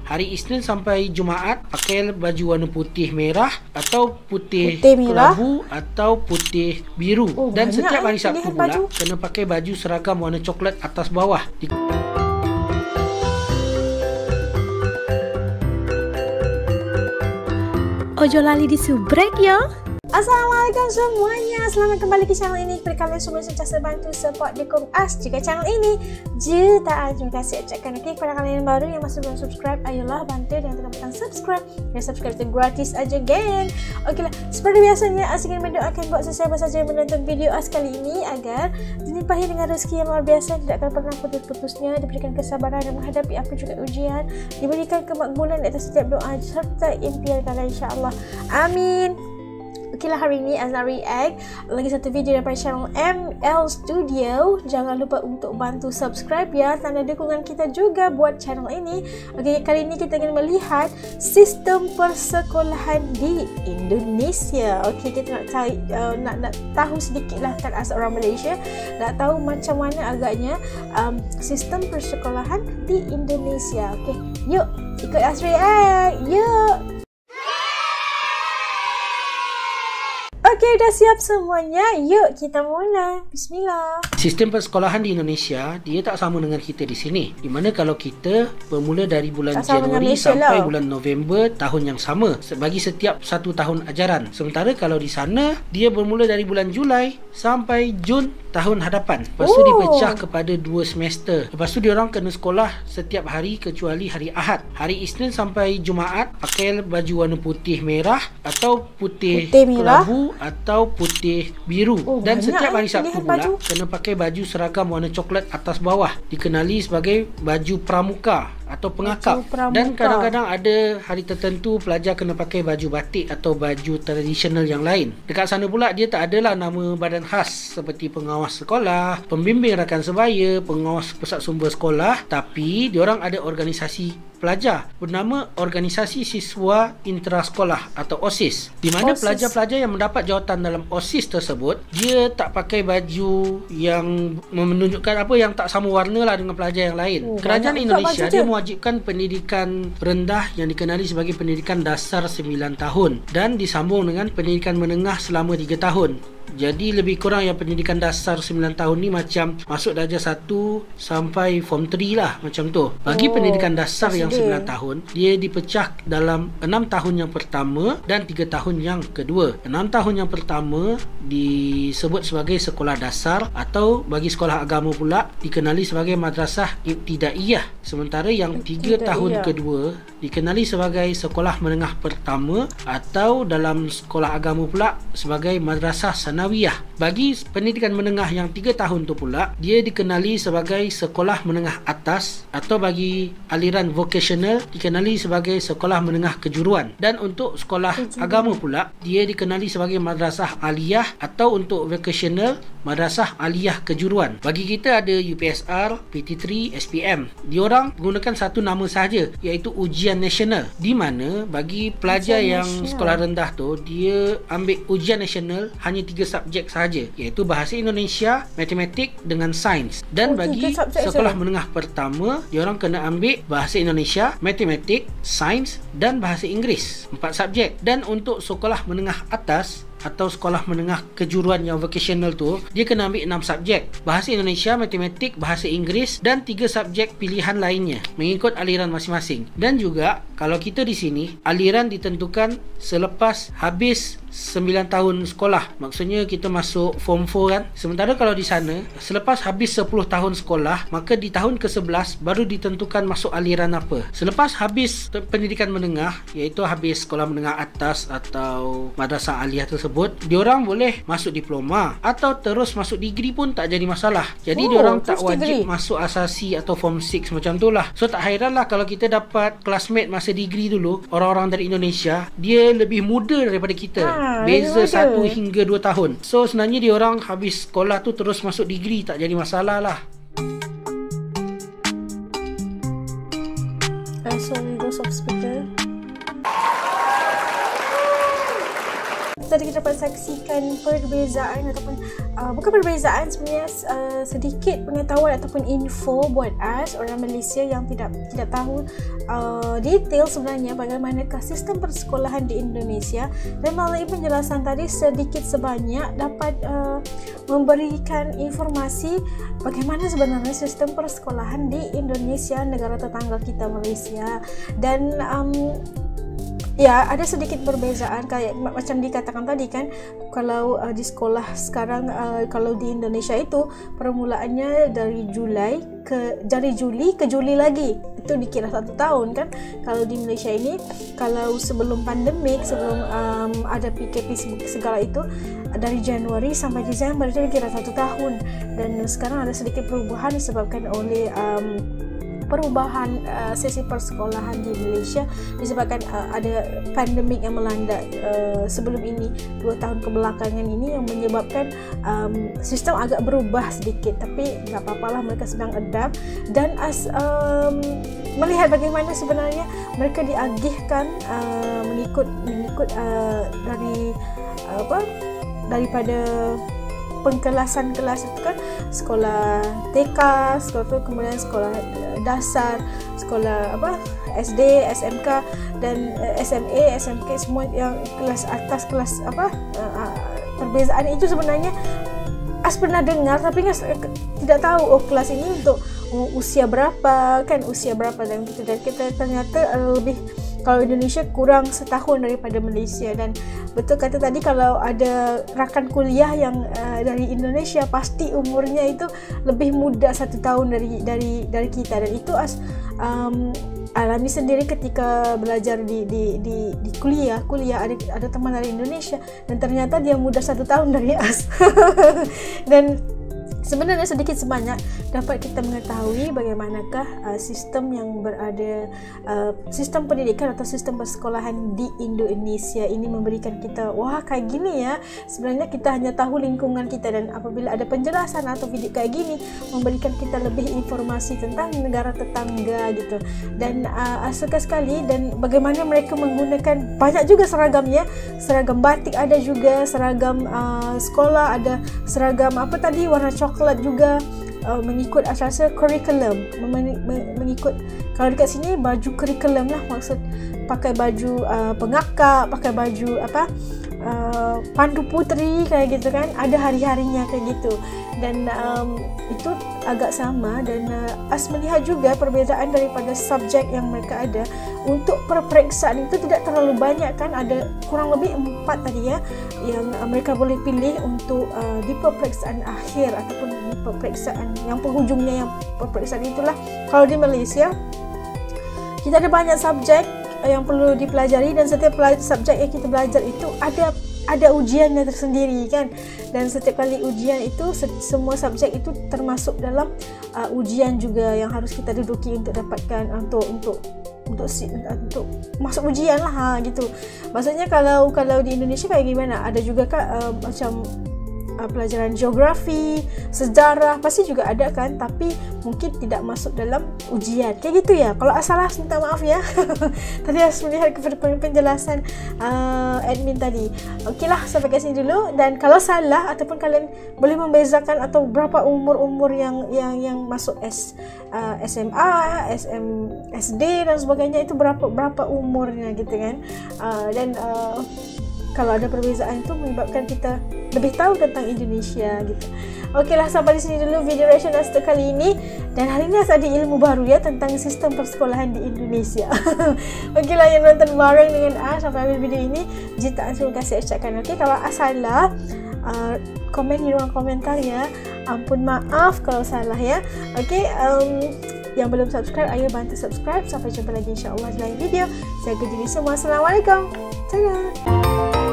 Hari Isnin sampai Jumaat pakai baju warna putih merah atau putih merah kelabu atau putih biru. Dan setiap hari Sabtu pula kena pakai baju seragam warna coklat atas bawah. Ojo lali disubrek ya. Assalamualaikum semuanya, selamat kembali ke channel ini. Kepada kalian semua yang sentiasa bantu support dukung us jika channel ini jutaan terima kasih ucapkan. Okey, kepada kalian yang baru yang masih belum subscribe, ayolah bantu dengan tekan butang subscribe. Dan subscribe itu gratis aja geng. Okeylah, seperti biasanya us ingin mendoakan buat sesiapa saja yang menonton video us kali ini agar dilimpahi dengan rezeki yang luar biasa, tidak akan pernah putus-putusnya, diberikan kesabaran dan menghadapi apa juga ujian, diberikan kemakbulan di atas setiap doa serta impian kalian insya-Allah. Amin. Okeylah, hari ini Azhar react lagi satu video daripada channel ML Studio. Jangan lupa untuk bantu subscribe ya, tanda dukungan kita juga buat channel ini. Okey, kali ini kita ingin melihat sistem persekolahan di Indonesia. Okey, kita nak tahu sedikitlah kan as orang Malaysia, nak tahu macam mana agaknya sistem persekolahan di Indonesia. Okey, yuk ikut Azhar react. Yuk. Okey, dah siap semuanya. Yuk kita mula. Bismillah. Sistem persekolahan di Indonesia dia tak sama dengan kita di sini. Di mana kalau kita bermula dari bulan Januari sampai bulan November tahun yang sama bagi setiap satu tahun ajaran. Sementara kalau di sana dia bermula dari bulan Julai sampai Jun tahun hadapan. Lepas tu dipecah kepada 2 semester. Lepas tu diorang kena sekolah setiap hari kecuali hari Ahad. Hari Isnin sampai Jumaat pakai baju warna putih merah atau putih kelabu atau putih biru. Dan setiap hari Sabtu pula kena pakai baju seragam warna coklat atas bawah, dikenali sebagai baju pramuka atau pengakap. Dan kadang-kadang ada hari tertentu pelajar kena pakai baju batik atau baju tradisional yang lain. Dekat sana pula dia tak adalah nama badan khas seperti pengawas sekolah, pembimbing rakan sebaya, pengawas pusat sumber sekolah, tapi diorang ada organisasi pelajar bernama Organisasi Siswa Intrasekolah atau OSIS, di mana pelajar-pelajar yang mendapat jawatan dalam OSIS tersebut dia tak pakai baju yang menunjukkan apa yang tak sama warna lah dengan pelajar yang lain. Kerajaan Indonesia dia mewajibkan pendidikan rendah yang dikenali sebagai pendidikan dasar 9 tahun dan disambung dengan pendidikan menengah selama 3 tahun. Jadi lebih kurang yang pendidikan dasar 9 tahun ni macam masuk darjah 1 sampai form 3 lah, macam tu. Bagi pendidikan dasar yang 9 tahun, dia dipecah dalam 6 tahun yang pertama dan 3 tahun yang kedua. 6 tahun yang pertama disebut sebagai sekolah dasar atau bagi sekolah agama pula dikenali sebagai madrasah ibtidaiyah. Sementara yang 3 tahun kedua dikenali sebagai sekolah menengah pertama atau dalam sekolah agama pula sebagai madrasah sanawiyah. Bagi pendidikan menengah yang 3 tahun tu pula dia dikenali sebagai sekolah menengah atas atau bagi aliran vocational dikenali sebagai sekolah menengah kejuruan. Dan untuk sekolah agama pula dia dikenali sebagai madrasah aliyah atau untuk vocational madrasah aliyah kejuruan. Bagi kita ada UPSR, PT3, SPM. Diorang menggunakan satu nama sahaja iaitu ujian nasional, di mana bagi pelajar yang sekolah rendah tu dia ambil ujian nasional hanya 3 subjek sahaja iaitu bahasa Indonesia, matematik dengan sains. Dan bagi sekolah menengah pertama diorang kena ambil bahasa Indonesia, matematik, sains dan bahasa Inggeris, 4 subjek. Dan untuk sekolah menengah atas atau sekolah menengah kejuruan yang vocational tu dia kena ambil 6 subjek, bahasa Indonesia, matematik, bahasa Inggeris dan 3 subjek pilihan lainnya mengikut aliran masing-masing. Dan juga kalau kita di sini aliran ditentukan selepas habis 9 tahun sekolah, maksudnya kita masuk form 4 kan. Sementara kalau di sana selepas habis 10 tahun sekolah, maka di tahun ke-11 baru ditentukan masuk aliran apa. Selepas habis pendidikan menengah iaitu habis sekolah menengah atas atau madrasah aliyah tersebut, diorang boleh masuk diploma atau terus masuk degree pun tak jadi masalah. Jadi diorang tak wajib masuk asasi atau form 6 macam tu lah. So tak hairanlah kalau kita dapat classmate masa degree dulu, orang-orang dari Indonesia dia lebih muda daripada kita. Beza 1 hingga 2 tahun. So sebenarnya dia orang habis sekolah tu terus masuk degree tak jadi masalah lah. So we go soft speaker. tadi kita dapat saksikan perbezaan ataupun bukan perbezaan, sebenarnya sedikit pengetahuan ataupun info buat us orang Malaysia yang tidak tahu detail sebenarnya bagaimanakah sistem persekolahan di Indonesia, dan melalui penjelasan tadi sedikit sebanyak dapat memberikan informasi bagaimana sebenarnya sistem persekolahan di Indonesia, negara tetangga kita Malaysia. Dan ya, ada sedikit perbezaan kayak macam dikatakan tadi kan, kalau di sekolah sekarang kalau di Indonesia itu permulaannya dari Juli ke Juli lagi, itu dikira 1 tahun kan. Kalau di Malaysia ini, kalau sebelum pandemik, sebelum ada PKP segala itu, dari Januari sampai Desember itu dikira 1 tahun. Dan sekarang ada sedikit perubahan disebabkan oleh perubahan sesi persekolahan di Malaysia disebabkan ada pandemik yang melanda sebelum ini 2 tahun kebelakangan ini, yang menyebabkan sistem agak berubah sedikit, tapi nggak apa-apalah, mereka sedang adapt. Dan melihat bagaimana sebenarnya mereka diagihkan mengikut daripada pengkelasan kelas itu kan, sekolah TK, sekolah tu, kemudian sekolah dasar, sekolah SD, SMK dan SMA, SMK, semua yang kelas atas, kelas perbezaan itu sebenarnya as pernah dengar tapi tidak tahu kelas ini untuk usia berapa kan, dan kita ternyata lebih, kalau Indonesia kurang setahun daripada Malaysia. Dan betul kata tadi, kalau ada rakan kuliah yang dari Indonesia, pasti umurnya itu lebih muda 1 tahun dari kita. Dan itu alami sendiri ketika belajar di kuliah ada teman dari Indonesia dan ternyata dia muda 1 tahun dari us. Dan sebenarnya sedikit sebanyak dapat kita mengetahui bagaimanakah sistem yang berada, sistem pendidikan atau sistem persekolahan di Indonesia ini memberikan kita, wah kayak gini ya. Sebenarnya kita hanya tahu lingkungan kita, dan apabila ada penjelasan atau video kayak gini memberikan kita lebih informasi tentang negara tetangga gitu. Dan suka sekali, dan bagaimana mereka menggunakan banyak juga seragamnya, seragam batik ada juga, seragam sekolah ada, seragam warna coklat juga, mengikut asal kurikulum, mengikut, kalau dekat sini baju kurikulum lah, maksud pakai baju pengakak, pakai baju pandu putri kayak gitu kan, ada hari-harinya kayak gitu. Dan itu agak sama. Dan as melihat juga perbezaan daripada subjek yang mereka ada. Untuk perperiksaan itu tidak terlalu banyak kan, ada kurang lebih 4 tadi ya yang mereka boleh pilih untuk di peperiksaan akhir ataupun di peperiksaan yang penghujungnya, yang peperiksaan itulah. Kalau di Malaysia kita ada banyak subjek yang perlu dipelajari, dan setiap subjek yang kita belajar itu ada ujiannya tersendiri kan. Dan setiap kali ujian itu, semua subjek itu termasuk dalam ujian juga yang harus kita duduki untuk dapatkan untuk masuk ujian lah gitu. Maksudnya kalau di Indonesia kayak gimana? Ada juga macam pelajaran geografi, sejarah pasti juga ada kan, tapi mungkin tidak masuk dalam ujian kayak gitu ya. Kalau salah minta maaf ya. Tadi harus melihat kepada penjelasan admin tadi. Okeylah, sampai ke sini dulu. Dan kalau salah ataupun kalian boleh membezakan atau berapa umur yang masuk SMA, SD dan sebagainya, itu berapa umurnya gitu kan. Dan kalau ada perbezaan itu menyebabkan kita lebih tahu tentang Indonesia gitu. Okeylah, sampai di sini dulu video reaction us kali ini. Dan hari ini ada ilmu baru ya tentang sistem persekolahan di Indonesia. Okeylah, yang nonton bareng dengan sampai habis video ini, jutaan terima kasih ucapkan. Okey, kalau salah komen di ruang komentar ya. Ampun maaf kalau salah ya. Okey, yang belum subscribe, ayo bantu subscribe. Sampai jumpa lagi insya-Allah di lain video. Jaga diri semua. Assalamualaikum. Dadah.